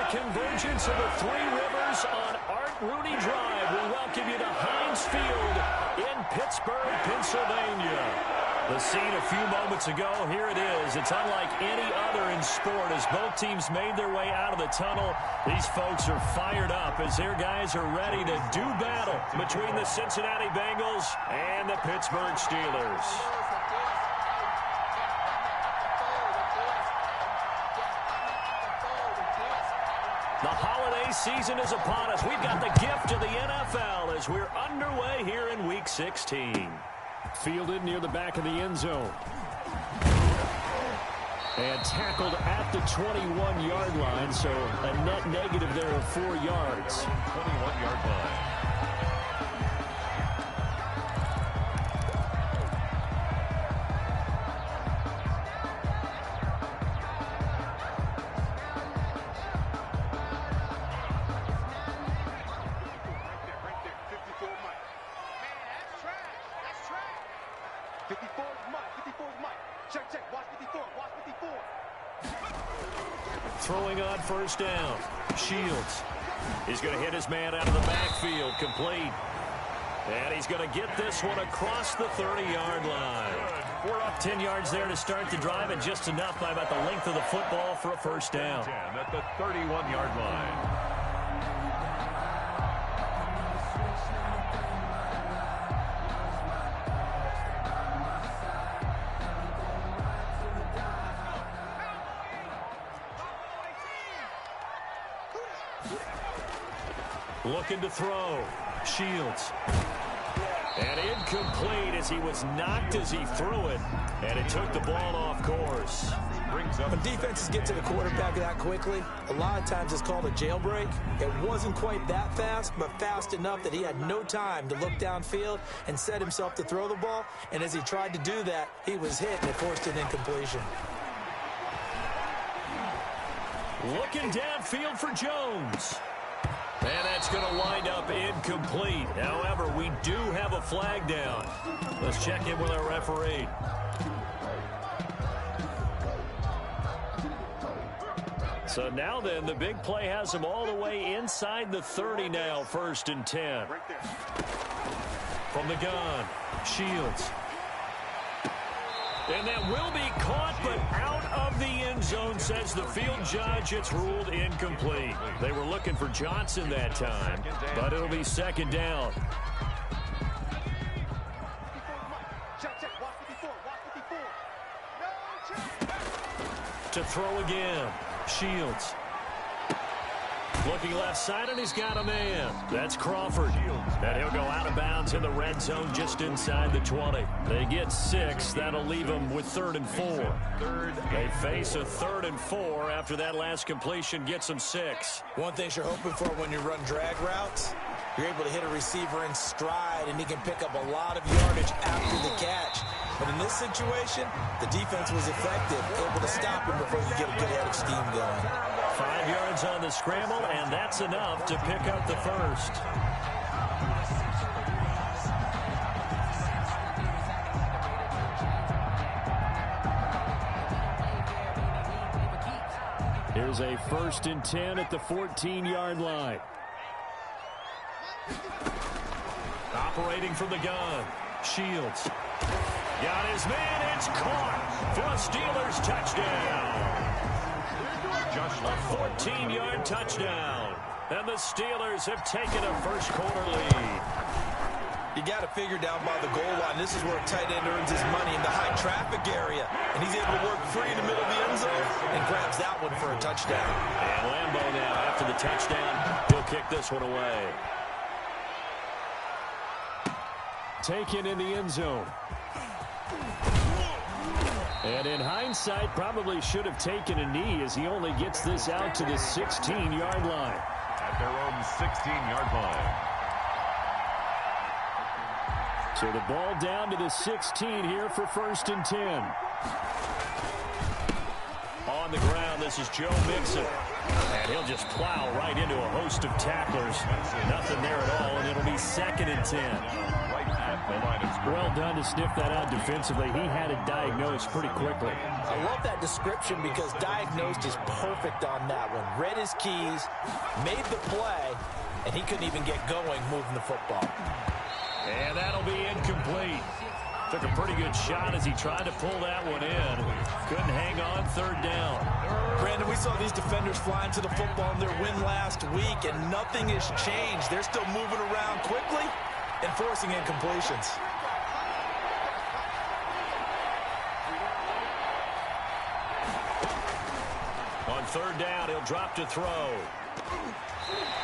convergence of the Three Rivers on Art Rooney Drive. We welcome you to Heinz Field in Pittsburgh, Pennsylvania. The scene a few moments ago, here it is. It's unlike any other in sport as both teams made their way out of the tunnel. These folks are fired up as their guys are ready to do battle between the Cincinnati Bengals and the Pittsburgh Steelers. The holiday season is upon us. We've got the gift of the NFL as we're underway here in Week 16. Fielded near the back of the end zone. And tackled at the 21-yard line, so a net negative there of 4 yards. 21-yard line. Throwing on first down. Shields. He's going to hit his man out of the backfield. Complete. And he's going to get this one across the 30-yard line. 10 yards there to start the drive, and just enough by about the length of the football for a first down. At the 31-yard line. Looking to throw. Shields. And incomplete as he was knocked as he threw it. And it took the ball off course. When defenses get to the quarterback that quickly, a lot of times it's called a jailbreak. It wasn't quite that fast, but fast enough that he had no time to look downfield and set himself to throw the ball. And as he tried to do that, he was hit and it forced an incompletion. Looking downfield for Jones. And that's going to wind up incomplete. However, we do have a flag down. Let's check in with our referee. So now then, the big play has him all the way inside the 30 now, 1st and 10. From the gun, Shields. And that will be caught, but out of the end zone, says the field judge. It's ruled incomplete. They were looking for Johnson that time, but it'll be 2nd down. To throw again, Shields. Looking left side, and he's got a man. That's Crawford. And he'll go out of bounds in the red zone just inside the 20. They get 6. That'll leave them with 3rd and 4. They face a 3rd and 4 after that last completion gets them 6. One thing you're hoping for when you run drag routes, you're able to hit a receiver in stride, and he can pick up a lot of yardage after the catch. But in this situation, the defense was effective, able to stop him before you get a good head of steam going. 5 yards on the scramble, and that's enough to pick up the first. Here's a 1st and 10 at the 14-yard line. Operating from the gun, Shields. Got his man, it's caught for a Steelers touchdown. A 14-yard touchdown. And the Steelers have taken a first-quarter lead. You got to figure down by the goal line. This is where a tight end earns his money in the high traffic area. And he's able to work free in the middle of the end zone and grabs that one for a touchdown. And Lambeau now, after the touchdown, he'll kick this one away. Taken in the end zone. And in hindsight, probably should have taken a knee as he only gets this out to the 16-yard line. At their own 16-yard line. So the ball down to the 16 here for 1st and 10. On the ground, this is Joe Mixon. And he'll just plow right into a host of tacklers. Nothing there at all, and it'll be 2nd and 10. at the line of scrimmage. Well done to sniff that out defensively. He had it diagnosed pretty quickly. I love that description because diagnosed is perfect on that one. Read his keys, made the play, and he couldn't even get going moving the football. And that'll be incomplete. Took a pretty good shot as he tried to pull that one in. Couldn't hang on third down. Brandon, we saw these defenders flying to the football in their win last week, and nothing has changed. They're still moving around quickly and forcing incompletions. On third down, he'll drop to throw.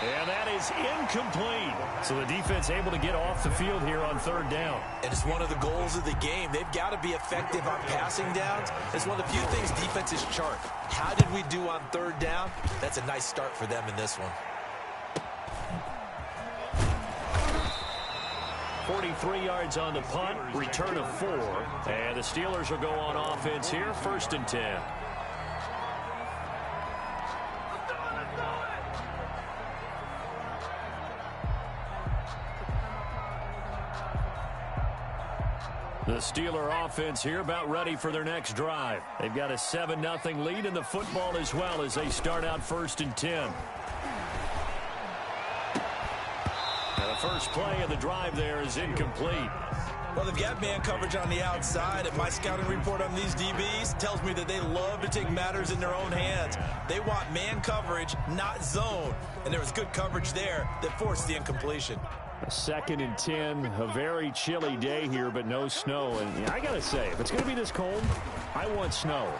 And that is incomplete. So the defense able to get off the field here on third down. And it's one of the goals of the game. They've got to be effective on passing downs. It's one of the few things defenses chart. How did we do on third down? That's a nice start for them in this one. 43 yards on the punt, return of 4. And the Steelers will go on offense here, 1st and 10. The Steeler offense here about ready for their next drive. They've got a 7-0 lead in the football as well as they start out 1st and 10. And the first play of the drive there is incomplete. Well, they've got man coverage on the outside, and my scouting report on these DBs tells me that they love to take matters in their own hands. They want man coverage, not zone. And there was good coverage there that forced the incompletion. A 2nd and 10, a very chilly day here, but no snow. And I got to say, if it's going to be this cold, I want snow.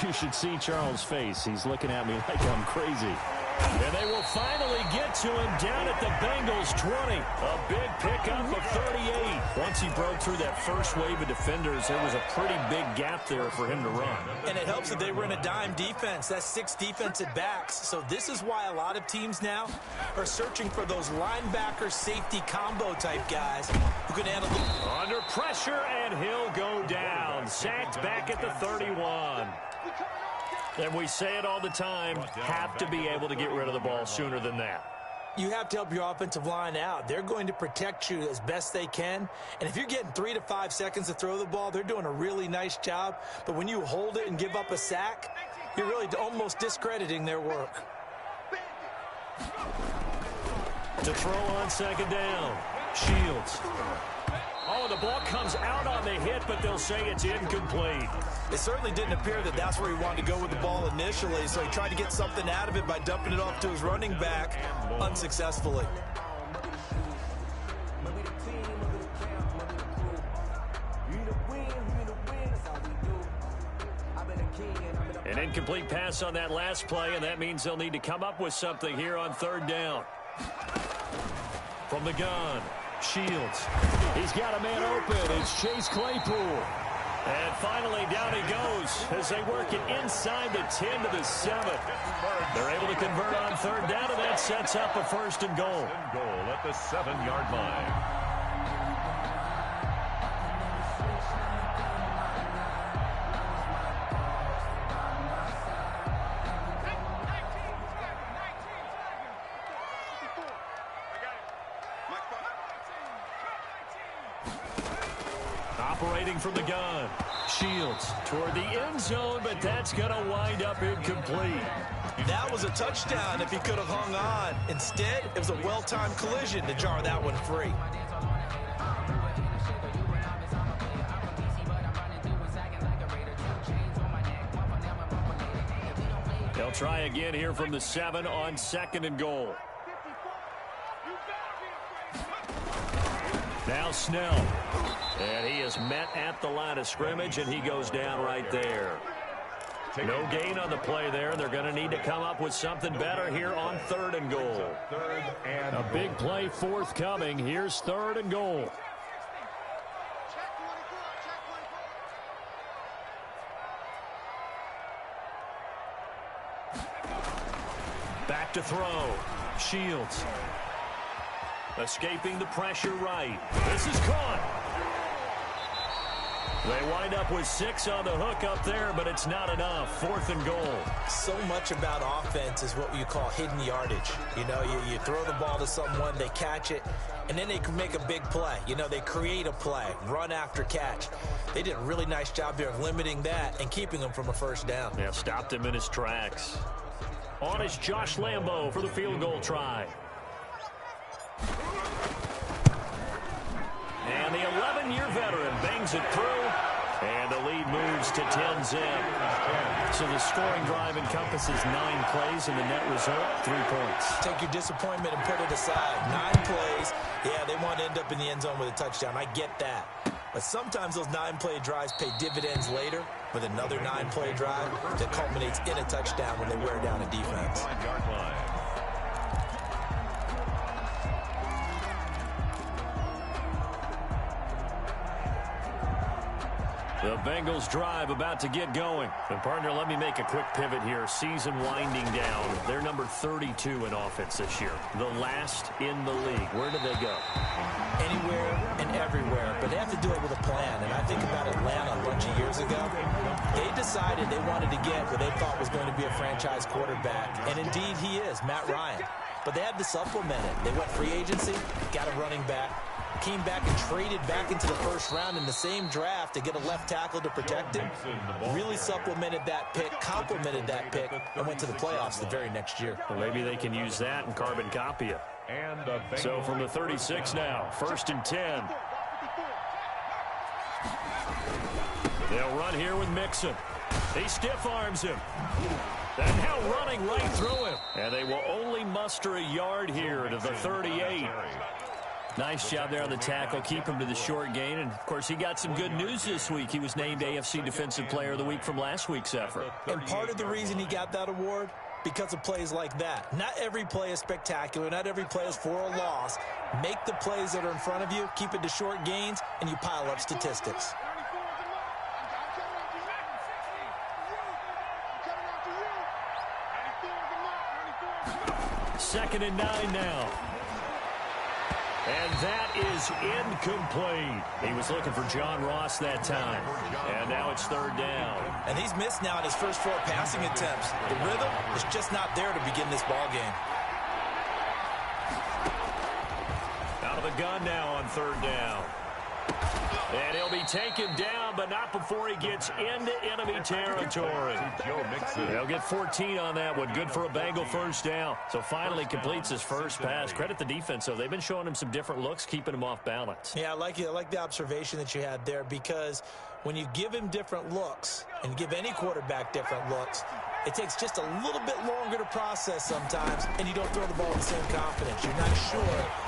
You should see Charles' face. He's looking at me like I'm crazy. And they will finally get to him down at the Bengals 20. A big pickup of 38. Once he broke through that first wave of defenders, there was a pretty big gap there for him to run. And it helps that they run a dime defense. That's 6 defensive backs. So this is why a lot of teams now are searching for those linebacker safety combo type guys who can handle the... Under pressure, and he'll go down. Sacked back at the 31. And we say it all the time, have to be able to get rid of the ball sooner than that. You have to help your offensive line out. They're going to protect you as best they can. And if you're getting 3 to 5 seconds to throw the ball, they're doing a really nice job. But when you hold it and give up a sack, you're really almost discrediting their work. To throw on 2nd down, Shields. Oh, the ball comes out on the hit, but they'll say it's incomplete. It certainly didn't appear that that's where he wanted to go with the ball initially, so he tried to get something out of it by dumping it off to his running back unsuccessfully. An incomplete pass on that last play, and that means they'll need to come up with something here on 3rd down. From the gun, Shields. He's got a man open. It's Chase Claypool. And finally, down he goes as they work it inside the 10 to the 7. They're able to convert on 3rd down, and that sets up a 1st and goal. Goal at the 7-yard line. Operating from the gun, Shields toward the end zone, but that's going to wind up incomplete. That was a touchdown if he could have hung on. Instead, it was a well-timed collision to jar that one free. They'll try again here from the 7 on 2nd and goal. Now Snell. And he is met at the line of scrimmage, and he goes down right there. No gain on the play there. They're going to need to come up with something better here on 3rd and goal. A big play forthcoming. Here's 3rd and goal. Back to throw. Shields. Escaping the pressure right. This is caught. They wind up with 6 on the hook up there, but it's not enough. 4th and goal. So much about offense is what you call hidden yardage. You know, you throw the ball to someone, they catch it, and then they can make a big play. You know, they create a play, run after catch. They did a really nice job there of limiting that and keeping him from a first down. Yeah, stopped him in his tracks. On is Josh Lambo for the field goal try. And the 11-year veteran bangs it through, and the lead moves to 10-zip. So the scoring drive encompasses 9 plays, and the net result, 3 points. Take your disappointment and put it aside. 9 plays. Yeah, they want to end up in the end zone with a touchdown. I get that. But sometimes those 9-play drives pay dividends later with another 9-play drive that culminates in a touchdown when they wear down a defense. 5-yard line. The Bengals drive about to get going. And, partner, let me make a quick pivot here. Season winding down. They're number 32 in offense this year. The last in the league. Where do they go? Anywhere and everywhere. But they have to do it with a plan. And I think about Atlanta a bunch of years ago. They decided they wanted to get what they thought was going to be a franchise quarterback. And, indeed, he is, Matt Ryan. But they had to supplement it. They went free agency, got a running back. Came back and traded back into the first round in the same draft to get a left tackle to protect him. Really supplemented that pick, complemented that pick, and went to the playoffs the very next year. Well, maybe they can use that and carbon copy it. So from the 36 now, 1st and 10. They'll run here with Mixon. He stiff arms him. And now running right through him. And they will only muster a yard here to the 38. Nice job there on the tackle, keep him to the short gain. And, of course, he got some good news this week. He was named AFC Defensive Player of the Week from last week's effort. And part of the reason he got that award, because of plays like that. Not every play is spectacular. Not every play is for a loss. Make the plays that are in front of you, keep it to short gains, and you pile up statistics. 2nd and 9 now. And that is incomplete. He was looking for John Ross that time. And now it's 3rd down. And he's missed now in his first 4 passing attempts. The rhythm is just not there to begin this ball game. Out of the gun now on 3rd down. And he'll be taken down, but not before he gets into enemy territory. They'll get 14 on that one. Good for a Bengal first down. So finally completes his first pass. Credit the defense, though. They've been showing him some different looks, keeping him off balance. Yeah, I like the observation that you had there, because when you give him different looks and give any quarterback different looks, it takes just a little bit longer to process sometimes, and you don't throw the ball with the same confidence. You're not sure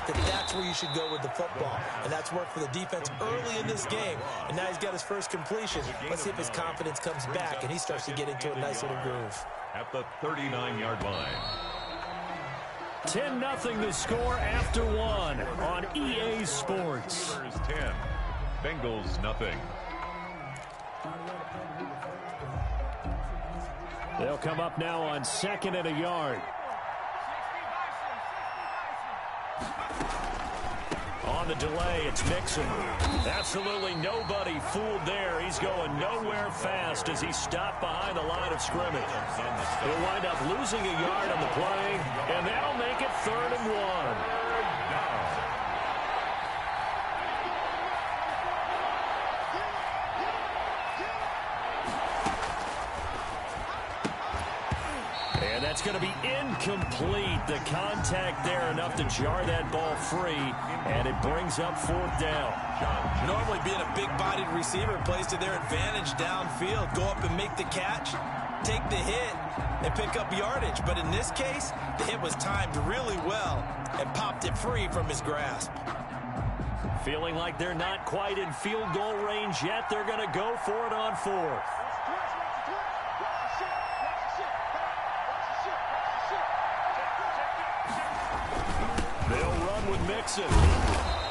that that's where you should go with the football, and that's worked for the defense early in this game, and now he's got his first completion. Let's see if his confidence comes back, and he starts to get into a nice little groove. At the 39-yard line. 10-0 the score after 1 on EA Sports. 10, Bengals nothing. They'll come up now on 2nd and a yard. On the delay, it's Mixon. Absolutely nobody fooled there. He's going nowhere fast as he's stopped behind the line of scrimmage. He'll wind up losing a yard on the play, and that'll make it 3rd and 1. It's going to be incomplete. The contact there enough to jar that ball free, and it brings up 4th down. Normally being a big-bodied receiver plays to their advantage downfield. Go up and make the catch, take the hit, and pick up yardage. But in this case, the hit was timed really well and popped it free from his grasp. Feeling like they're not quite in field goal range yet. They're going to go for it on 4th. They'll run with Mixon.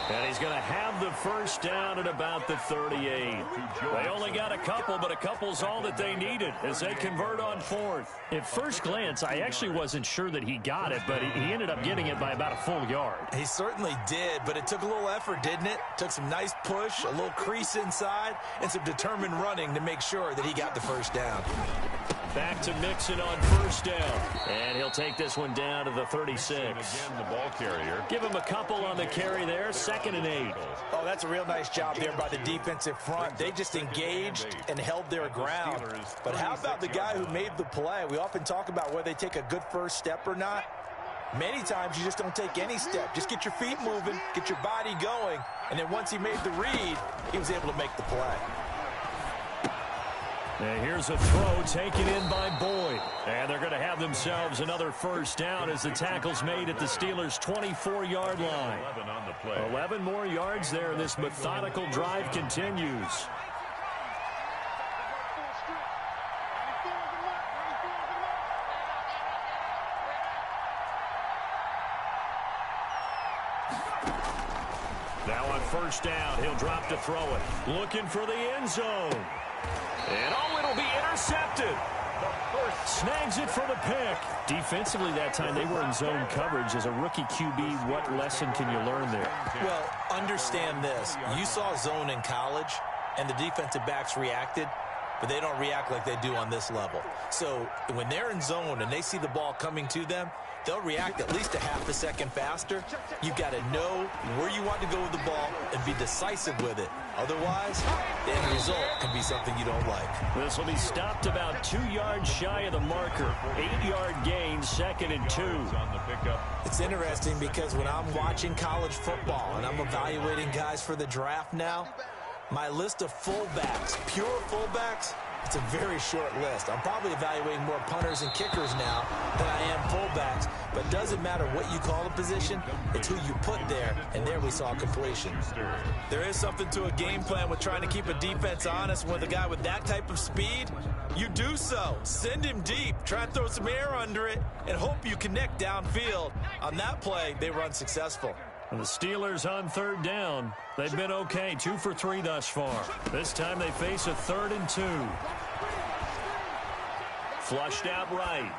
And he's going to have the first down at about the 38. They only got a couple, but a couple's all that they needed as they convert on fourth. At first glance, I actually wasn't sure that he got it, but he ended up getting it by about a full yard. He certainly did, but it took a little effort, didn't it? Took some nice push, a little crease inside, and some determined running to make sure that he got the first down. Back to Mixon on first down. And he'll take this one down to the 36. Again, the ball carrier. Give him a couple on the carry there. 2nd and 8. Oh, that's a real nice job there by the defensive front. They just engaged and held their ground. But how about the guy who made the play? We often talk about whether they take a good first step or not. Many times you just don't take any step. Just get your feet moving, get your body going, and then once he made the read, he was able to make the play. And here's a throw taken in by Boyd. And they're going to have themselves another first down as the tackle's made at the Steelers' 24-yard line. 11 on the play. 11 more yards there, and this methodical drive continues. Now on first down, he'll drop to throw it. Looking for the end zone. And it'll be intercepted. Snags it for the pick. Defensively that time, they were in zone coverage. As a rookie QB, what lesson can you learn there? Well, understand this. You saw zone in college, and the defensive backs reacted, but they don't react like they do on this level. So when they're in zone and they see the ball coming to them, they'll react at least a half a second faster. You've got to know where you want to go with the ball and be decisive with it. Otherwise, the end result can be something you don't like. This will be stopped about 2 yards shy of the marker. 8-yard gain, 2nd and 2. On the pickup. It's interesting because when I'm watching college football and I'm evaluating guys for the draft now, my list of fullbacks, pure fullbacks, it's a very short list. I'm probably evaluating more punters and kickers now than I am fullbacks, but it doesn't matter what you call the position, it's who you put there, and there we saw completion. There is something to a game plan with trying to keep a defense honest. With a guy with that type of speed, you do so. Send him deep, try and throw some air under it, and hope you connect downfield. On that play, they were unsuccessful. And the Steelers on third down. They've been okay, 2 for 3 thus far. This time they face a 3rd and 2. Flushed out right.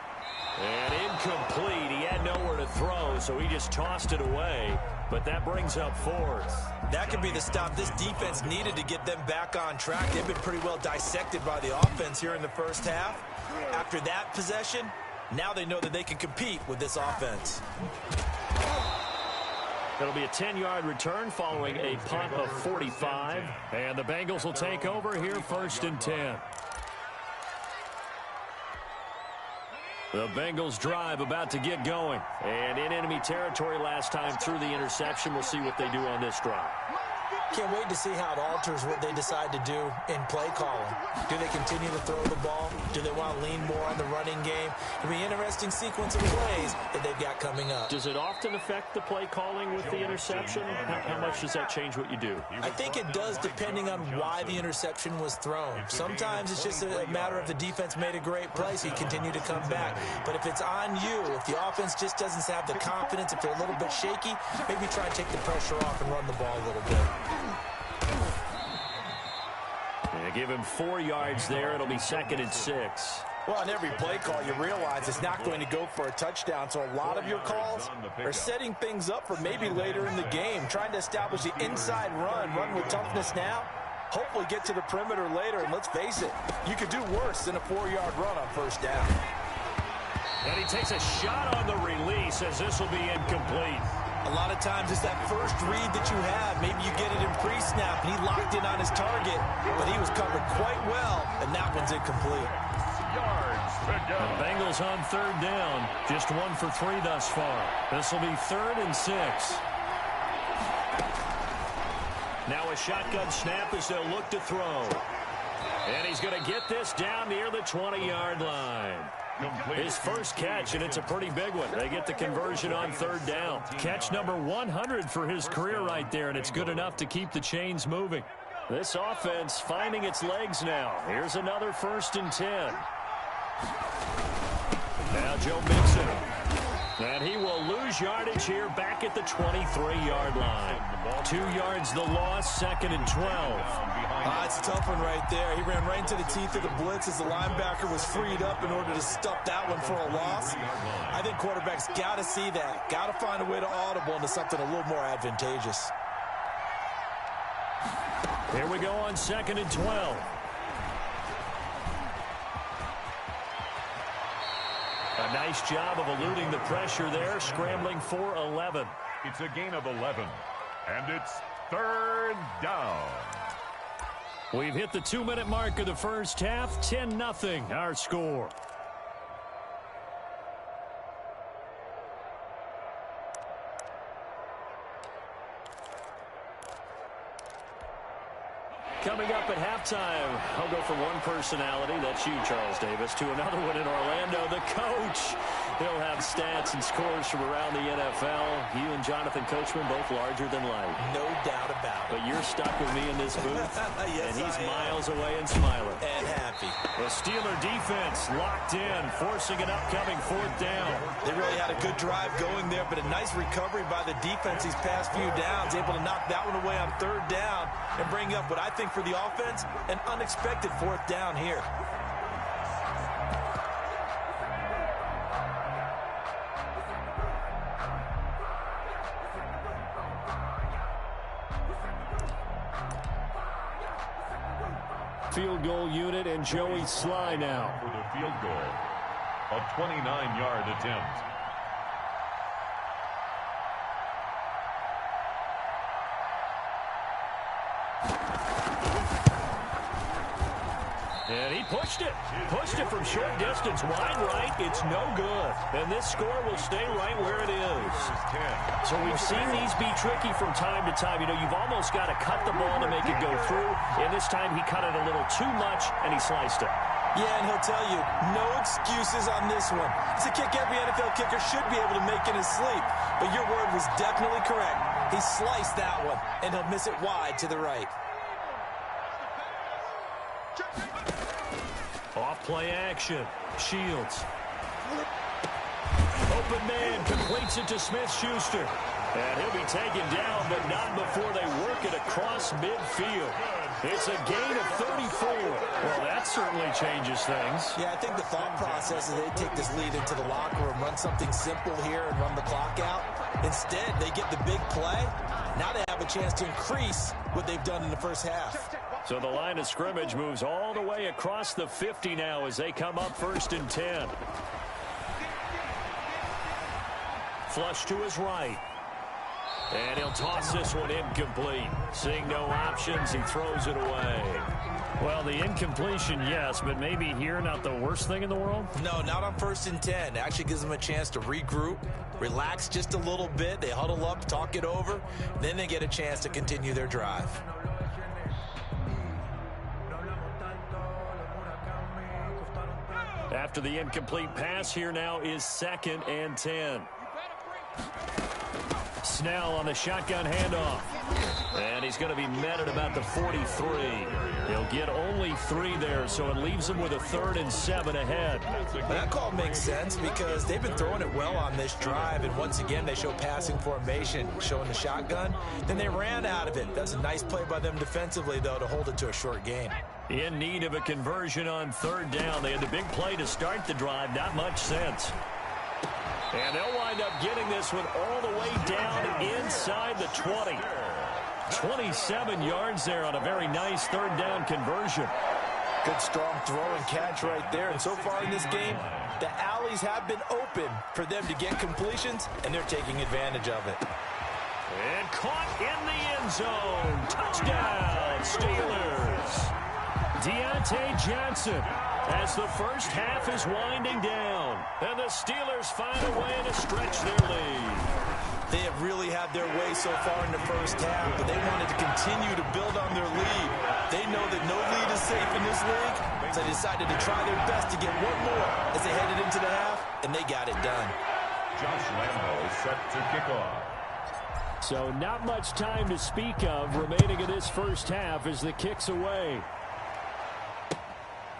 And incomplete. He had nowhere to throw, so he just tossed it away. But that brings up 4th. That could be the stop this defense needed to get them back on track. They've been pretty well dissected by the offense here in the first half. After that possession, now they know that they can compete with this offense. It'll be a 10-yard return following a punt of 45. And the Bengals will take over here 1st and 10. The Bengals drive about to get going. And in enemy territory last time through the interception. We'll see what they do on this drive. Can't wait to see how it alters what they decide to do in play calling. Do they continue to throw the ball? Do they want to lean more on the running game? It'll be an interesting sequence of plays that they've got coming up. Does it often affect the play calling with the interception? How much does that change what you do? I think it does depending on why the interception was thrown. Sometimes it's just a matter of the defense made a great play, so you continue to come back. But if it's on you, if the offense just doesn't have the confidence, if they're a little bit shaky, maybe try and take the pressure off and run the ball a little bit. They give him 4 yards there. It'll be 2nd and 6. Well, on every play call, you realize it's not going to go for a touchdown, so a lot of your calls are setting things up for maybe later in the game, trying to establish the inside run with toughness now, hopefully get to the perimeter later, and let's face it, you could do worse than a 4-yard run on first down. And he takes a shot on the release as this will be incomplete. A lot of times it's that first read that you have. Maybe you get it in pre-snap, and he locked in on his target, but he was covered quite well, and that one's incomplete. The Bengals on third down. Just 1 for 3 thus far. This will be 3rd and 6. Now a shotgun snap as they'll look to throw. And he's going to get this down near the 20-yard line. His first catch, and it's a pretty big one. They get the conversion on third down. Catch number 100 for his career right there, and it's good enough to keep the chains moving. This offense finding its legs now. Here's another 1st and 10. Now Joe Mixon. And he will lose lose yardage here back at the 23-yard line. 2 yards the loss, 2nd and 12. It's a tough one right there. He ran right into the teeth of the blitz as the linebacker was freed up in order to stuff that one for a loss. I think quarterbacks got to see that. Got to find a way to audible into something a little more advantageous. Here we go on 2nd and 12. A nice job of eluding the pressure there, scrambling for 11. It's a gain of 11, and it's 3rd down. We've hit the 2-minute mark of the first half, 10-0 our score. Coming up at halftime, I'll go from one personality, that's you, Charles Davis, to another one in Orlando, the coach. He'll have stats and scores from around the NFL. You and Jonathan Coachman both larger than life. No doubt about it. But you're stuck with me in this booth, yes, and he's miles away and smiling. And happy. The Steeler defense locked in, forcing an upcoming 4th down. They really had a good drive going there, but a nice recovery by the defense these past few downs, able to knock that one away on 3rd down and bring up what I think for the offense, an unexpected 4th down here. Field goal unit and Joey Sly now. For the field goal, a 29-yard attempt. And he pushed it. Pushed it from short distance, wide right. It's no good. And this score will stay right where it is. So we've seen these be tricky from time to time. You know, you've almost got to cut the ball to make it go through. And this time he cut it a little too much, and he sliced it. Yeah, and he'll tell you, no excuses on this one. It's a kick every NFL kicker should be able to make in his sleep. But your word was definitely correct. He sliced that one, and he'll miss it wide to the right. Off play action. Shields. Open man completes it to Smith-Schuster. And he'll be taken down, but not before they work it across midfield. It's a gain of 34. Well, that certainly changes things. Yeah, I think the thought process is they take this lead into the locker room, run something simple here and run the clock out. Instead, they get the big play. Now they have a chance to increase what they've done in the first half. So the line of scrimmage moves all the way across the 50 now as they come up 1st and 10. Flush to his right. And he'll toss this one incomplete. Seeing no options, he throws it away. Well, the incompletion, yes, but maybe here not the worst thing in the world? No, not on 1st and 10. It actually gives them a chance to regroup, relax just a little bit. They huddle up, talk it over. Then they get a chance to continue their drive. After the incomplete pass, here now is 2nd and 10. Snell on the shotgun handoff. And he's going to be met at about the 43. He'll get only 3 there, so it leaves him with a 3rd and 7 ahead. That call makes sense because they've been throwing it well on this drive, and once again they show passing formation, showing the shotgun. Then they ran out of it. That's a nice play by them defensively, though, to hold it to a short game. In need of a conversion on 3rd down. They had the big play to start the drive. Not much sense. And they'll wind up getting this one all the way down inside the 20. 27 yards there on a very nice 3rd down conversion. Good strong throw and catch right there. And so far in this game, the alleys have been open for them to get completions, and they're taking advantage of it. And caught in the end zone. Touchdown, Steelers. Deontay Johnson as the first half is winding down. And the Steelers find a way to stretch their lead. They have really had their way so far in the first half, but they wanted to continue to build on their lead. They know that no lead is safe in this league, so they decided to try their best to get one more as they headed into the half, and they got it done. Josh Lambo is set to kick off. So not much time to speak of remaining in this first half as the kick's away.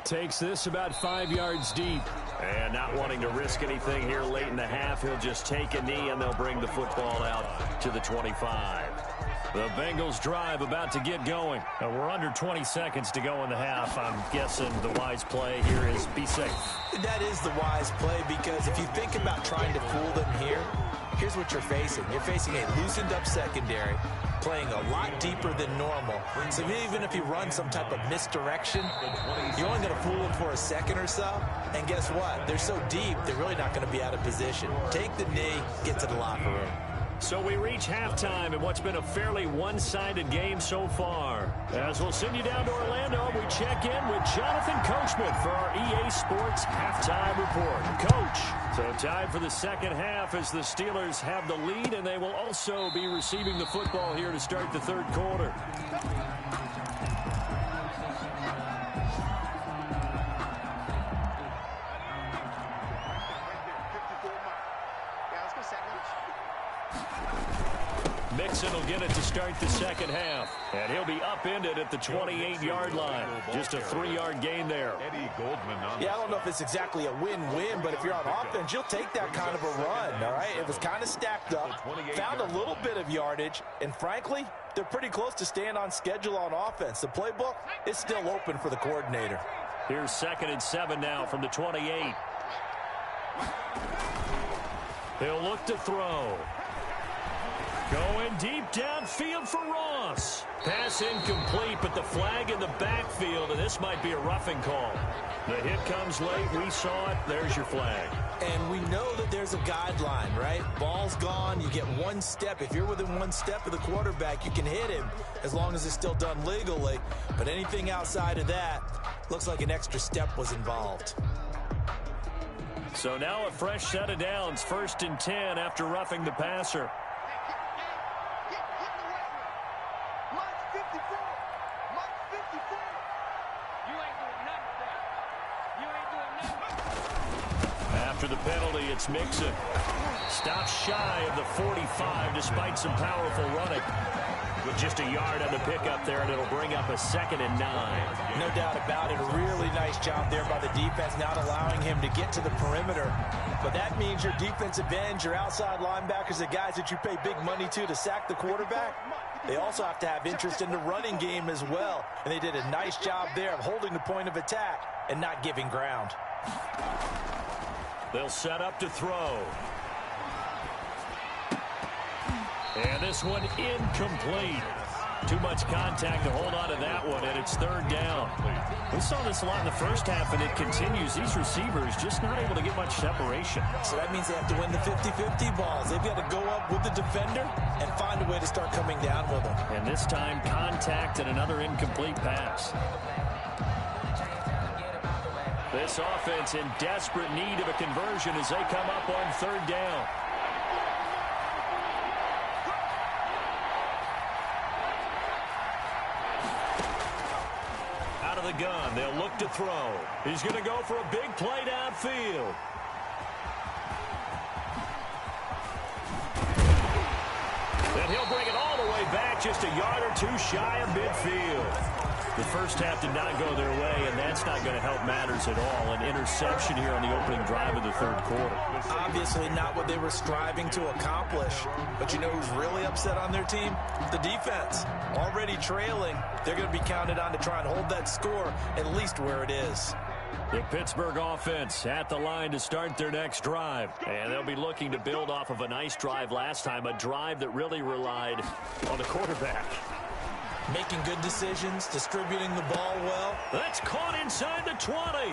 Takes this about 5 yards deep. And not wanting to risk anything here late in the half, he'll just take a knee, and they'll bring the football out to the 25. The Bengals drive about to get going. We're under 20 seconds to go in the half. I'm guessing the wise play here is be safe. That is the wise play, because if you think about trying to fool them here, here's what you're facing. You're facing a loosened-up secondary, playing a lot deeper than normal. So even if you run some type of misdirection, you're only going to fool them for a second or so. And guess what? They're so deep, they're really not going to be out of position. Take the knee, get to the locker room. So we reach halftime in what's been a fairly one-sided game so far. As we'll send you down to Orlando, we check in with Jonathan Coachman for our EA Sports Halftime Report. Coach, so time for the second half as the Steelers have the lead, and they will also be receiving the football here to start the third quarter. Mixon will get it to start the second half. And he'll be upended at the 28-yard line. Just a 3-yard gain there. Yeah, I don't know if it's exactly a win-win, but if you're on offense, you'll take that kind of a run, all right? It was kind of stacked up, found a little bit of yardage, and frankly, they're pretty close to staying on schedule on offense. The playbook is still open for the coordinator. Here's 2nd and 7 now from the 28. He'll look to throw. Going deep downfield for Ross. Pass incomplete, but the flag in the backfield, and this might be a roughing call. The hit comes late. We saw it. There's your flag. And we know that there's a guideline, right? Ball's gone. You get one step. If you're within one step of the quarterback, you can hit him as long as it's still done legally. But anything outside of that, looks like an extra step was involved. So now a fresh set of downs. 1st and 10 after roughing the passer. After the penalty, it's Mixon. Stops shy of the 45 despite some powerful running. With just a yard on the pickup there, and it'll bring up a 2nd and 9. No doubt about it. A really nice job there by the defense, not allowing him to get to the perimeter. But that means your defensive ends, your outside linebackers, the guys that you pay big money to sack the quarterback, they also have to have interest in the running game as well. And they did a nice job there of holding the point of attack and not giving ground. They'll set up to throw. And this one incomplete. Too much contact to hold on to that one, and it's 3rd down. We saw this a lot in the first half, and it continues. These receivers just not able to get much separation. So that means they have to win the 50-50 balls. They've got to go up with the defender and find a way to start coming down with them. And this time, contact and another incomplete pass. This offense in desperate need of a conversion as they come up on 3rd down. Out of the gun, they'll look to throw. He's going to go for a big play downfield. And he'll bring it all the way back, just a yard or two shy of midfield. The first half did not go their way, and that's not going to help matters at all. An interception here on the opening drive of the 3rd quarter. Obviously not what they were striving to accomplish. But you know who's really upset on their team? The defense. Already trailing. They're going to be counted on to try and hold that score at least where it is. The Pittsburgh offense at the line to start their next drive. And they'll be looking to build off of a nice drive last time, a drive that really relied on the quarterback. Making good decisions, distributing the ball well. That's caught inside the 20.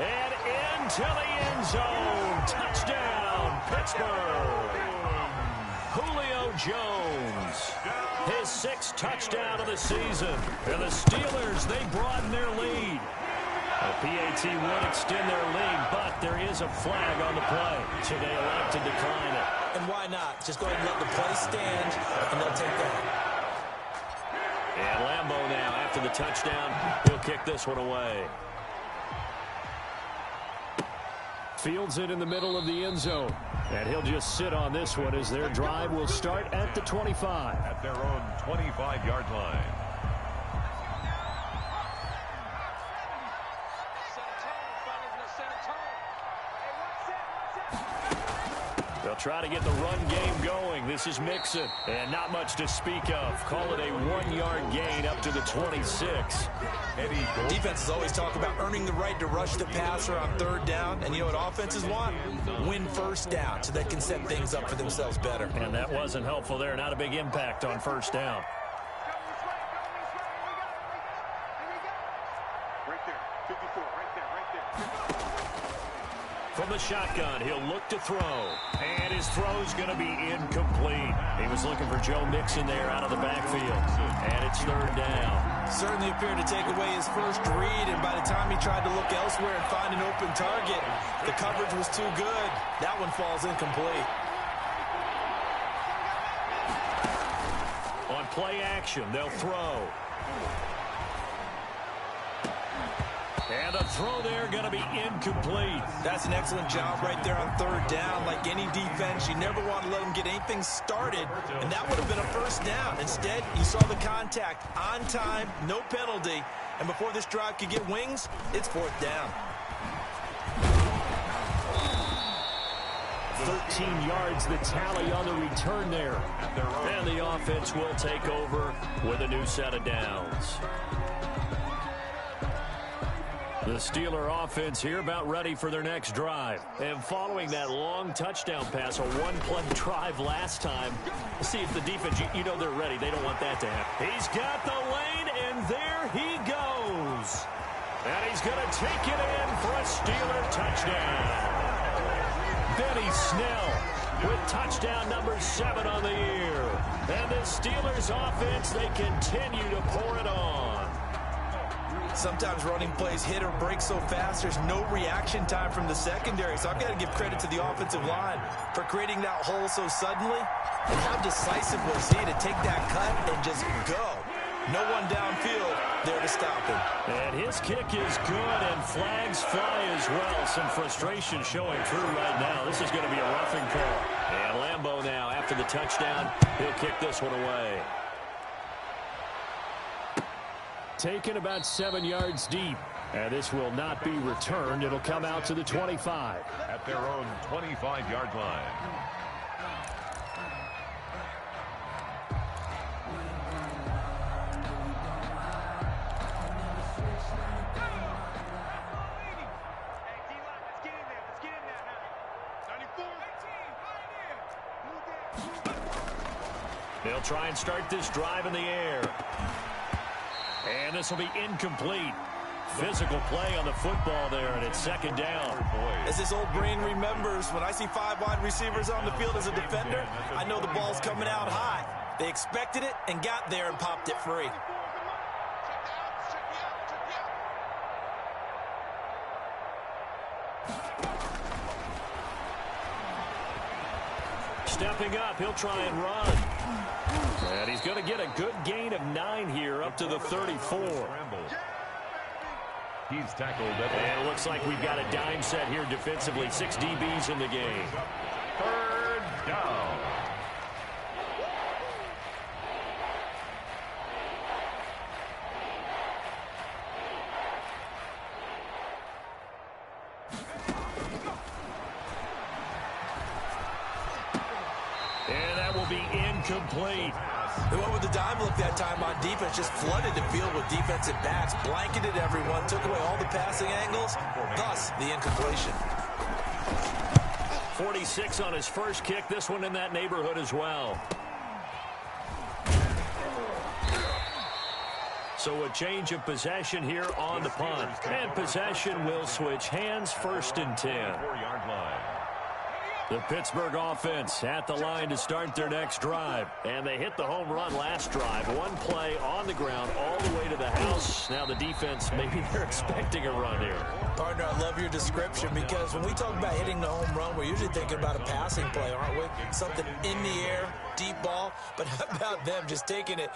And into the end zone. Touchdown, Pittsburgh. Julio Jones. His 6th touchdown of the season. And the Steelers, they broaden their lead. A PAT would extend their lead, but there is a flag on the play. So they elect to decline it. And why not? Just go ahead and let the play stand, and they'll take that. And Lambeau now, after the touchdown, he'll kick this one away. Fields it in the middle of the end zone. And he'll just sit on this one as their drive will start at the 25. At their own 25-yard line. try to get the run game going. This is Mixon, and not much to speak of. Call it a 1-yard gain up to the 26. Defenses always talk about earning the right to rush the passer on third down, and you know what offenses want? Win first down so they can set things up for themselves better. And that wasn't helpful there. Not a big impact on first down. From the shotgun, he'll look to throw. And his throw's going to be incomplete. He was looking for Joe Mixon there out of the backfield. And it's third down. Certainly appeared to take away his first read, and by the time he tried to look elsewhere and find an open target, the coverage was too good. That one falls incomplete. On play action, they'll throw. And a throw there going to be incomplete. That's an excellent job right there on third down. Like any defense, you never want to let them get anything started, and that would have been a first down. Instead, you saw the contact on time, no penalty, and before this drive could get wings, it's fourth down. 13 yards the tally on the return there. And the offense will take over with a new set of downs. The Steeler offense here about ready for their next drive. And following that long touchdown pass, a one-play drive last time, let's see if the defense, you know they're ready. They don't want that to happen. He's got the lane, and there he goes. And he's going to take it in for a Steeler touchdown. Benny Snell with touchdown number 7 on the year. And the Steelers offense, they continue to pour it on. Sometimes running plays hit or break so fast, there's no reaction time from the secondary. So I've got to give credit to the offensive line for creating that hole so suddenly. And how decisive was he to take that cut and just go? No one downfield there to stop him. And his kick is good, and flags fly as well. Some frustration showing through right now. This is going to be a roughing call. And Lambeau now, after the touchdown, he'll kick this one away. Taken about 7 yards deep. And this will not be returned. It'll come out to the 25. At their own 25-yard line. They'll try and start this drive in the air. And this will be incomplete. Physical play on the football there, and it's second down. As this old brain remembers, when I see 5 wide receivers on the field as a defender, I know the ball's coming out high. They expected it and got there and popped it free. Stepping up, he'll try and run. And he's going to get a good gain of 9 here, up to the 34. He's tackled at and it looks like we've got a dime set here defensively. 6 DBs in the game. third down. And that will be incomplete. They went with the dime look that time on defense, just flooded the field with defensive backs, blanketed everyone, took away all the passing angles, thus the incompletion. 46 on his first kick, this one in that neighborhood as well. So a change of possession here on the punt. And possession will switch hands, 1st and 10. 4-yard line. The Pittsburgh offense at the line to start their next drive. And they hit the home run last drive. One play on the ground all the way to the house. Now the defense, maybe they're expecting a run here. Partner, I love your description because when we talk about hitting the home run, we're usually thinking about a passing play, aren't we? Something in the air, deep ball. But how about them just taking it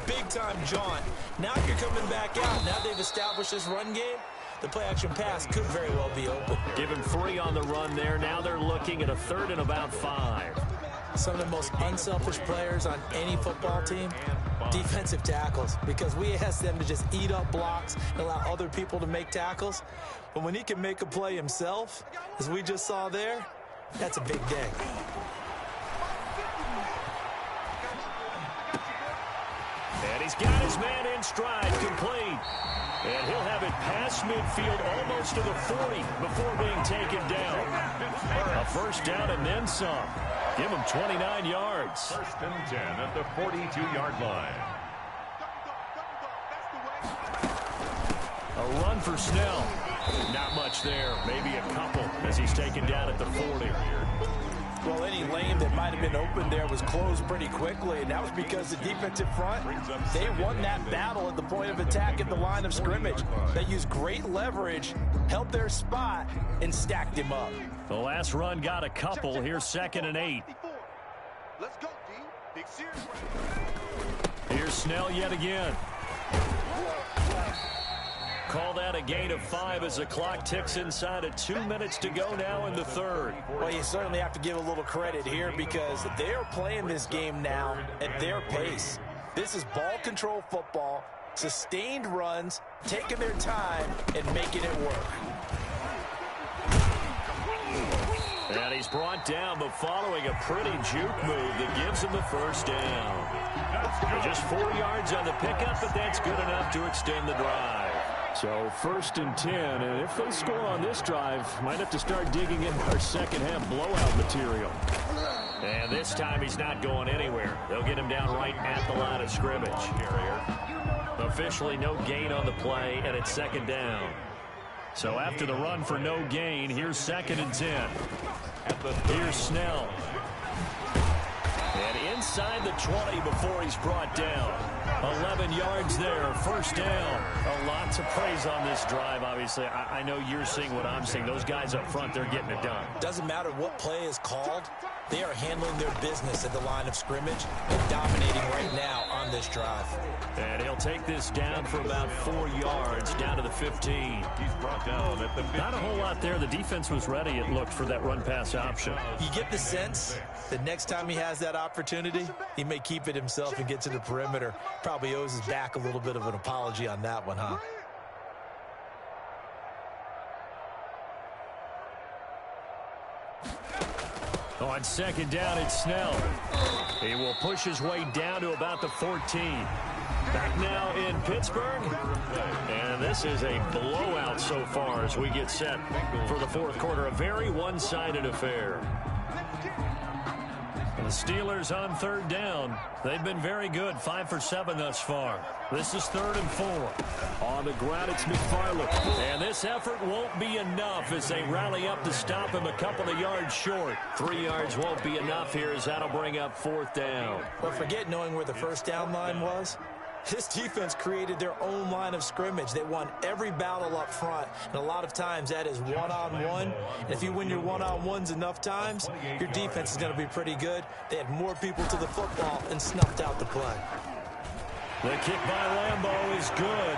big-time jaunt? Now you're coming back out. Now they've established this run game. The play-action pass could very well be open. Give him 3 on the run there. Now they're looking at a 3rd and about 5. Some of the most unselfish players on any football team, defensive tackles, because we ask them to just eat up blocks and allow other people to make tackles. But when he can make a play himself, as we just saw there, That's a big day. And he's got his man in stride, complete. And he'll have it past midfield almost to the 40 before being taken down. A first down and then some. Give him 29 yards. First and 10 at the 42-yard line. A run for Snell. Not much there. Maybe a couple as he's taken down at the 40. Well, any lane that might have been open there was closed pretty quickly, and that was because the defensive front, they won that battle at the point of attack at the line of scrimmage. They used great leverage, held their spot, and stacked him up. The last run got a couple. Here's 2nd and 8. Let's go, D. Big series. Here's Snell yet again. Call that a gain of 5 as the clock ticks inside of 2 minutes to go now in the third. Well, you certainly have to give a little credit here because they're playing this game now at their pace. This is ball control football, sustained runs, taking their time, and making it work. And he's brought down, but following a pretty juke move that gives him the first down. Just 4 yards on the pickup, but that's good enough to extend the drive. So 1st and 10, and if they score on this drive, might have to start digging in our second half blowout material. And this time he's not going anywhere. They'll get him down right at the line of scrimmage. Officially no gain on the play, and it's 2nd down. So after the run for no gain, here's 2nd and 10. Here's Snell. And inside the 20 before he's brought down. 11 yards there, first down. Lots of praise on this drive, obviously. I know you're seeing what I'm seeing. Those guys up front, they're getting it done. Doesn't matter what play is called. They are handling their business at the line of scrimmage and dominating right now on this drive. And he'll take this down for about 4 yards, down to the 15. He's brought down at the 15. Not a whole lot there. The defense was ready, it looked, for that run-pass option. You get the sense that next time he has that opportunity, he may keep it himself and get to the perimeter. Probably owes his back a little bit of an apology on that one, huh? On 2nd down, it's Snell. He will push his way down to about the 14. Back now in Pittsburgh. And this is a blowout so far as we get set for the 4th quarter. A very one-sided affair. The Steelers on 3rd down. They've been very good, 5 for 7 thus far. This is 3rd and 4. On the ground, it's McFarland. And this effort won't be enough as they rally up to stop him a couple of yards short. 3 yards won't be enough here as that'll bring up 4th down. But forget knowing where the first down line was. This defense created their own line of scrimmage. They won every battle up front, and a lot of times that is one-on-one. And if you win your one-on-ones enough times, your defense is going to be pretty good. They had more people to the football and snuffed out the play. The kick by Lambeau is good,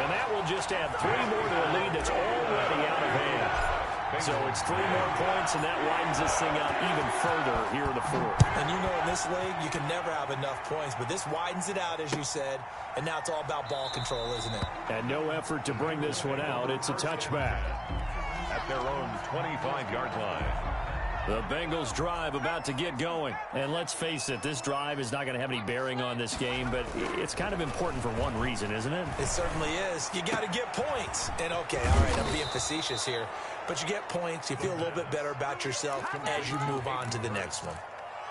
and that will just add 3 more to a lead that's already out of hand. So it's 3 more points, and that widens this thing out even further here in the 4th. And you know in this league, you can never have enough points, but this widens it out, as you said, and now it's all about ball control, isn't it? And no effort to bring this one out. It's a touchback. At their own 25-yard line. The Bengals drive about to get going. And let's face it, this drive is not going to have any bearing on this game, but it's kind of important for one reason, isn't it? It certainly is. You got to get points. And okay, all right, I'm being facetious here, but you get points, you feel a little bit better about yourself as you move on to the next one.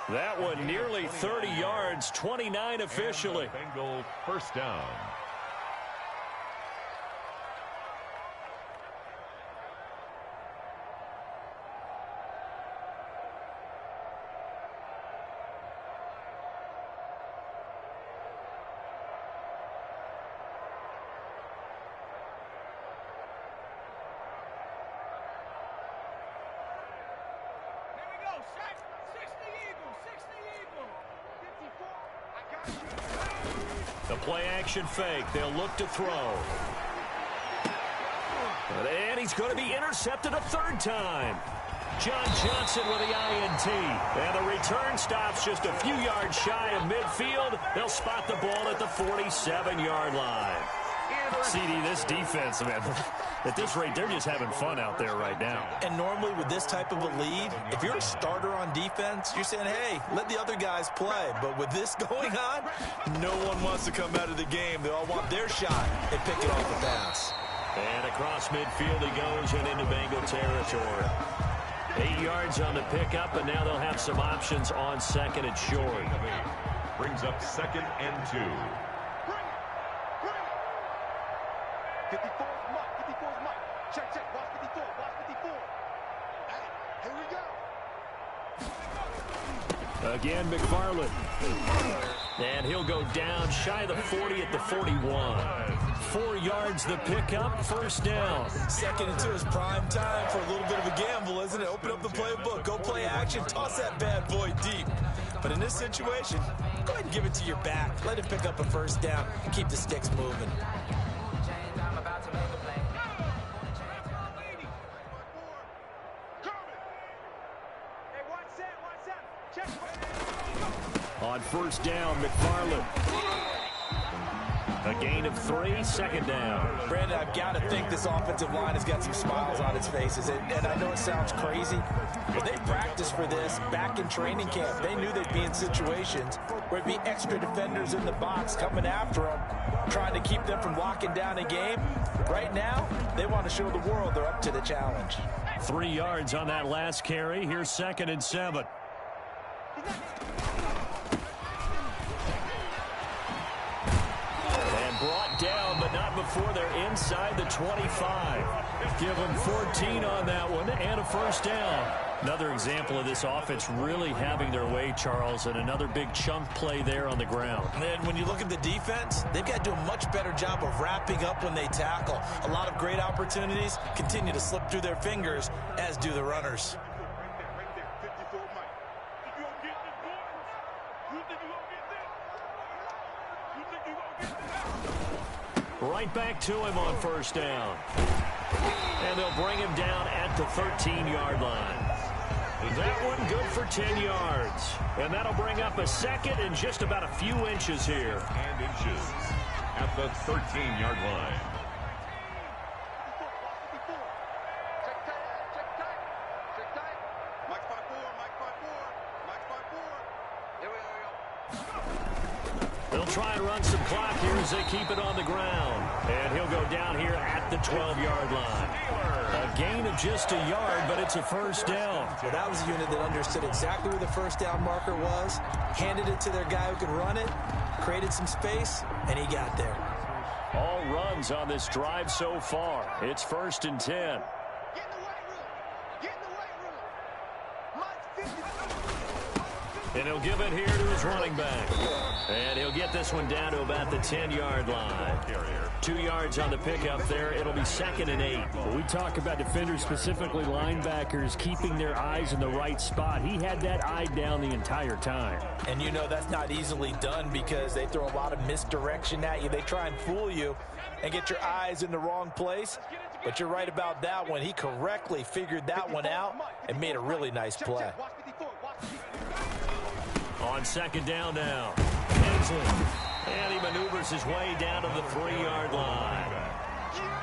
That one nearly 30 yards, 29 officially. Bengal first down. The play-action fake. They'll look to throw. And he's going to be intercepted a 3rd time. John Johnson with the INT. And the return stops just a few yards shy of midfield. They'll spot the ball at the 47-yard line. CD, this defense, man, At this rate, they're just having fun out there right now. And normally with this type of a lead, if you're a starter on defense, you're saying, hey, let the other guys play. But with this going on, no one wants to come out of the game. They all want their shot and pick it off the pass. And across midfield he goes and into Bengal territory. 8 yards on the pickup, and now they'll have some options on second and short. Brings up 2nd and 2. 54 is Mike. 54 is Mike. Check, check. Watch 54. Watch 54. Hey, here we go. Again, McFarland. And he'll go down shy of the 40 at the 41. 4 yards the pickup, first down. 2nd and 2 is prime time for a little bit of a gamble, isn't it? Open up the playbook, go play action, toss that bad boy deep. But in this situation, go ahead and give it to your back. Let him pick up a first down. Keep the sticks moving. On first down, McFarland. A gain of 3, second down. Brandon, I've got to think this offensive line has got some smiles on its faces. And I know it sounds crazy, but they practiced for this back in training camp. They knew they'd be in situations where it'd be extra defenders in the box coming after them, trying to keep them from locking down a game. Right now, they want to show the world they're up to the challenge. 3 yards on that last carry. Here's 2nd and 7. Brought down, but not before they're inside the 25. Give them 14 on that one and a first down. Another example of this offense really having their way, Charles, and another big chunk play there on the ground. And then when you look at the defense, they've got to do a much better job of wrapping up when they tackle. A lot of great opportunities continue to slip through their fingers, as do the runners. Right there. 54 Mike. If you don't get this, boys, you think you gonna get this? You think you gonna get this? Right back to him on first down. And they'll bring him down at the 13-yard line. That one good for 10 yards. And that'll bring up a second and just about a few inches here. And inches at the 13-yard line. Check tight. Check tight. Check tight. Mike 5-4. Mike 5-4. Mike 5-4. Here we go. They'll try and run some clock here as they keep it on the ground. And he'll go down here at the 12-yard line. A gain of just a yard, but it's a first down. Well, that was a unit that understood exactly where the first down marker was, handed it to their guy who could run it, created some space, and he got there. All runs on this drive so far. It's 1st and 10. Get in the weight room. Get in the weight room. Mike 50. And he'll give it here to his running back. And he'll get this one down to about the 10-yard line. 2 yards on the pickup there. It'll be 2nd and 8. When we talk about defenders, specifically linebackers, keeping their eyes in the right spot, he had that eye down the entire time. And you know that's not easily done because they throw a lot of misdirection at you. They try and fool you and get your eyes in the wrong place. But you're right about that one. He correctly figured that one out and made a really nice play. Watch 54. Watch 54. On 2nd down now. Hensley. And he maneuvers his way down to the 3-yard line.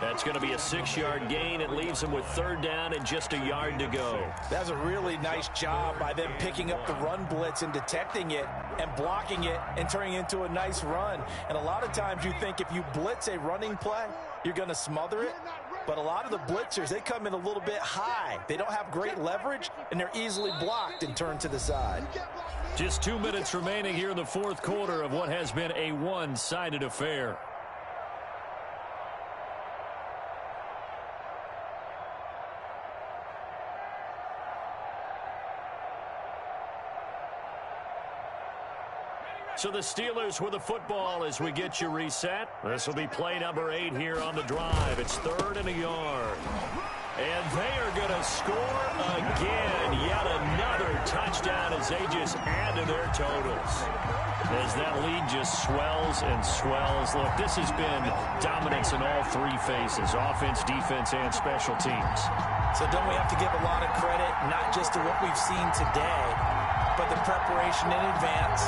That's going to be a 6-yard gain. It leaves him with 3rd down and just a yard to go. That's a really nice job by them picking up the run blitz and detecting it and blocking it and turning it into a nice run. And a lot of times you think if you blitz a running play, you're going to smother it. But a lot of the blitzers, they come in a little bit high. They don't have great leverage, and they're easily blocked and turned to the side. Just 2 minutes remaining here in the 4th quarter of what has been a one-sided affair. So the Steelers with the football as we get you reset. This will be play number 8 here on the drive. It's 3rd and a yard. And they are going to score again. Yet another touchdown as they just add to their totals. As that lead just swells and swells. Look, this has been dominance in all 3 phases. Offense, defense, and special teams. So don't we have to give a lot of credit, not just to what we've seen today, but the preparation in advance,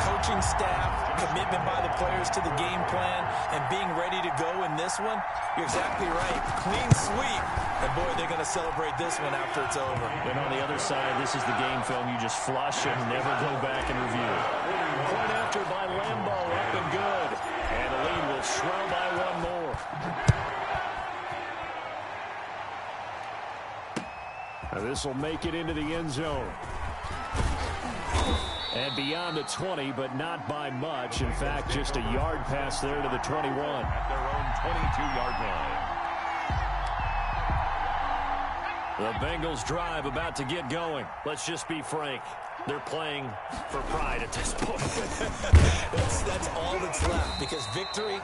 coaching staff, commitment by the players to the game plan, and being ready to go in this one, you're exactly right. Clean sweep. And, boy, they're going to celebrate this one after it's over. And on the other side, this is the game film you just flush and never go back and review. Point after by Lambeau, up and good. And the lead will swell by one more. Now this will make it into the end zone. And beyond the 20, but not by much. In fact, just a yard pass there to the 21. At their own 22-yard line. The Bengals drive about to get going. Let's just be frank. They're playing for pride at this point. That's all that's left, because victory,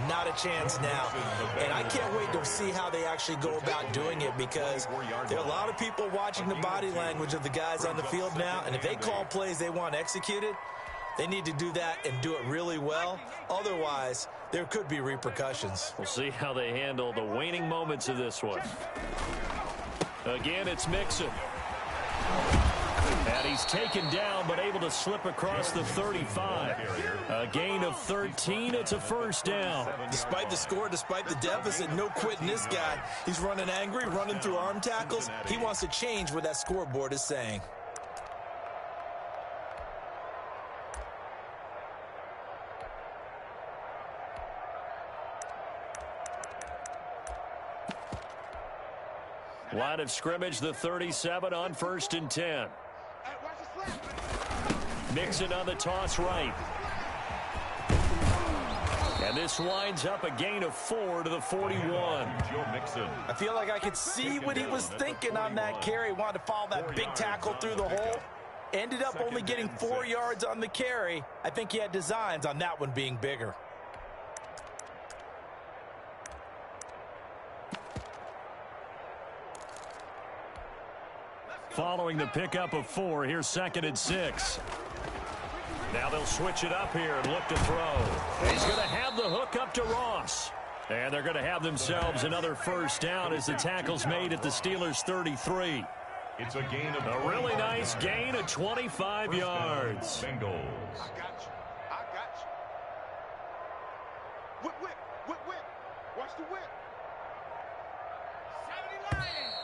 not a chance now. And I can't wait to see how they actually go about doing it, because there are a lot of people watching the body language of the guys on the field now, and if they call plays they want executed, they need to do that and do it really well. Otherwise, there could be repercussions. We'll see how they handle the waning moments of this one. Again, it's Mixon. And he's taken down, but able to slip across the 35. A gain of 13. It's a first down. Despite the score, despite the deficit, no quitting this guy. He's running angry, running through arm tackles. He wants to change what that scoreboard is saying. Line of scrimmage, the 37 on 1st and 10. Mixon on the toss right. And this winds up a gain of 4 to the 41. I feel like I could see what he was thinking on that carry. Wanted to follow that big tackle through the hole. Ended up only getting 4 yards on the carry. I think he had designs on that one being bigger. Following the pickup of 4, here's 2nd and 6. Now they'll switch it up here and look to throw. He's going to have the hook up to Ross. And they're going to have themselves another first down as the tackle's made at the Steelers' 33. It's a gain of a really nice gain of 25 yards. Bengals. I got you. I got you. Whip, whip, whip, whip. Watch the whip. 70 Lions.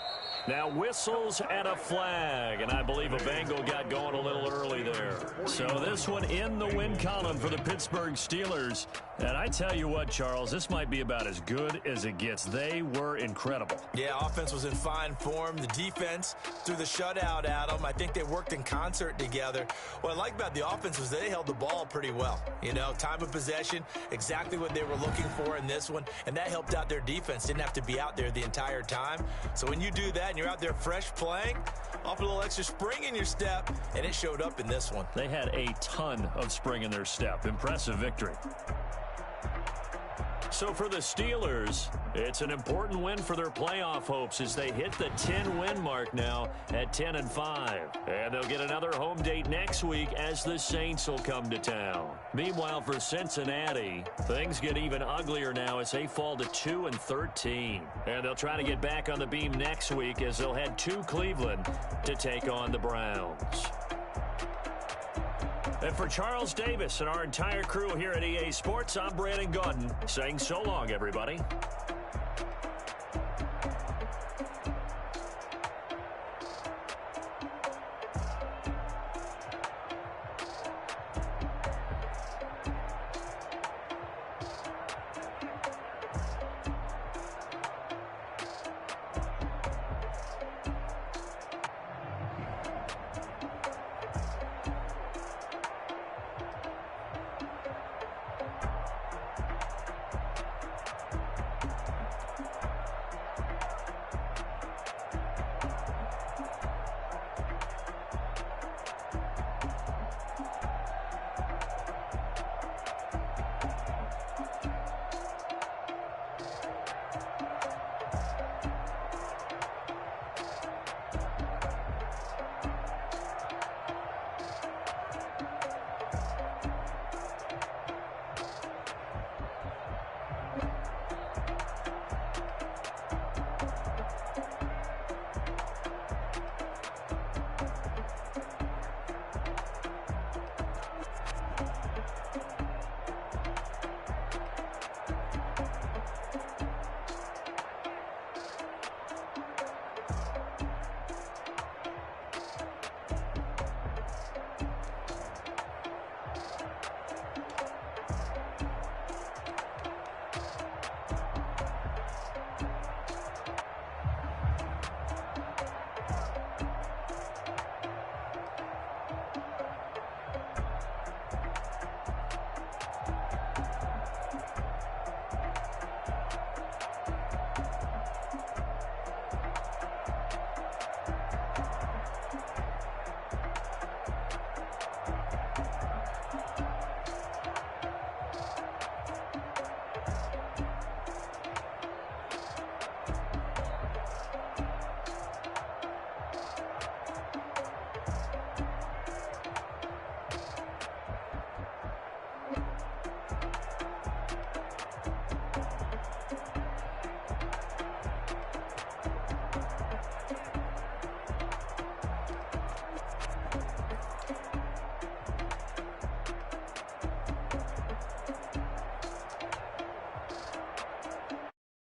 Now whistles and a flag, and I believe a Bengal got going a little early there. So this one in the win column for the Pittsburgh Steelers. And I tell you what, Charles, this might be about as good as it gets. They were incredible. Yeah, offense was in fine form. The defense threw the shutout at them. I think they worked in concert together. What I like about the offense was they held the ball pretty well. You know, time of possession, exactly what they were looking for in this one, and that helped out their defense. Didn't have to be out there the entire time. So when you do that and you're out there fresh playing, off a little extra spring in your step, and it showed up in this one. They had a ton of spring in their step. Impressive victory. So for the Steelers, it's an important win for their playoff hopes as they hit the 10-win mark now at 10-5. And they'll get another home date next week as the Saints will come to town. Meanwhile, for Cincinnati, things get even uglier now as they fall to 2-13. And they'll try to get back on the beam next week as they'll head to Cleveland to take on the Browns. And for Charles Davis and our entire crew here at EA Sports, I'm Brandon Gaudin saying so long, everybody.